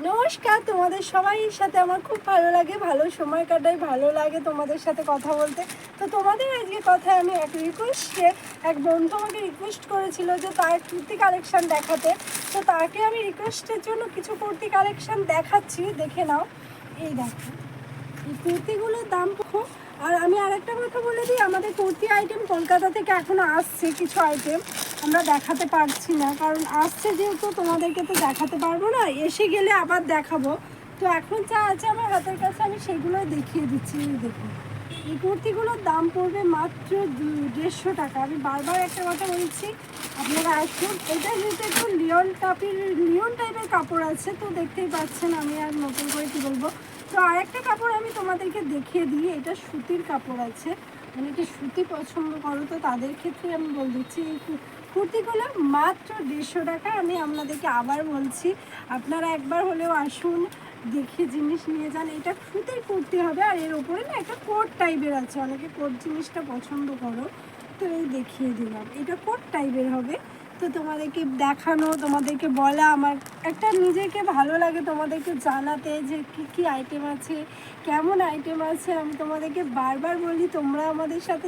নমস্কার, তোমাদের সবাইয়ের সাথে আমার খুব ভালো লাগে, ভালো সময় কাটাই, ভালো লাগে তোমাদের সাথে কথা বলতে। তো তোমাদের আজকে কথায় আমি এক রিকোয়েস্টে, এক বন্ধু আমাকে রিকোয়েস্ট করেছিল যে তার কুর্তি কালেকশান দেখাতে। তো তাকে আমি রিকোয়েস্টের জন্য কিছু কুর্তি কালেকশান দেখাচ্ছি, দেখে নাও। এই দেখো, এই কুর্তিগুলোর দাম খুব। আর আমি আরেকটা কথা বলে দিই, আমাদের কুর্তি আইটেম কলকাতা থেকে এখনও আসছে, কিছু আইটেম আমরা দেখাতে পারছি না, কারণ আসছে যেহেতু তোমাদেরকে তো দেখাতে পারবো না, এসে গেলে আবার দেখাবো। তো এখন যা আছে আমার হাতের কাছে আমি সেগুলোই দেখিয়ে দিচ্ছি। দেখুন, এই কুর্তিগুলোর দাম পড়বে মাত্র 150 টাকা। আমি বারবার একটা কথা বলছি, আপনারা আসুন। এটা যেহেতু একটু লিওন টাইপের কাপড় আছে, তো দেখতেই পাচ্ছেন, আমি আর নতুন করে কী বলবো। তো আরেকটা কাপড় আমি তোমাদেরকে দেখিয়ে দিই, এটা সুতির কাপড় আছে, অনেকে সুতি পছন্দ করো, তো তাদের ক্ষেত্রে আমি বলে দিচ্ছি এই কুর্তিগুলো মাত্র 150 টাকা। আমি আপনাদেরকে আবার বলছি, আপনারা একবার হলেও আসুন, দেখে জিনিস নিয়ে যান। এটা সুতির কুর্তি হবে, আর এর উপরে না একটা কোট টাইপের আছে, অনেকে কোট জিনিসটা পছন্দ করো, তো এই দেখিয়ে দিলাম, এটা কোট টাইপের হবে। তো তোমাদেরকে দেখানো, তোমাদেরকে বলা, আমার একটা নিজেকে ভালো লাগে তোমাদেরকে জানাতে যে কি কি আইটেম আছে, কেমন আইটেম আছে। আমি তোমাদেরকে বারবার বলি, তোমরা আমাদের সাথে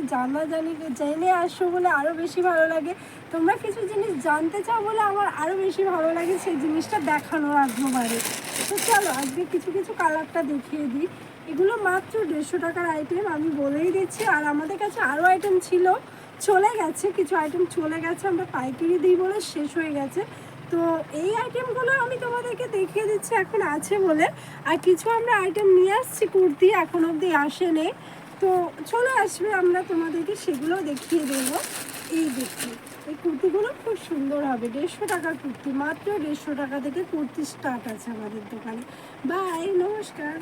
জেনে আসো বলে আরও বেশি ভালো লাগে। তোমরা কিছু জিনিস জানতে চাও বলে আমার আরও বেশি ভালো লাগে সেই জিনিসটা দেখানোর আগ্রহে। তো চলো আজকে কিছু কিছু কালারটা দেখিয়ে দিই। এগুলো মাত্র 150 টাকার আইটেম, আমি বলেই দিচ্ছি। আর আমাদের কাছে আরও আইটেম ছিল, চলে গেছে, কিছু আইটেম চলে গেছে, আমরা পাইকারি দিই বলে শেষ হয়ে গেছে। তো এই আইটেমগুলো আমি তোমাদেরকে দেখিয়ে দিচ্ছি এখন আছে বলে। আর কিছু আমরা আইটেম নিয়ে আসছি, কুর্তি এখন অবধি আসেনি, তো চলে আসবে, আমরা তোমাদেরকে সেগুলো দেখিয়ে দেবো। এই দেখুন, এই কুর্তিগুলো খুব সুন্দর হবে। 150 টাকার কুর্তি, মাত্র 150 টাকা থেকে কুর্তি স্টার্ট আছে আমাদের দোকানে। বাই, নমস্কার।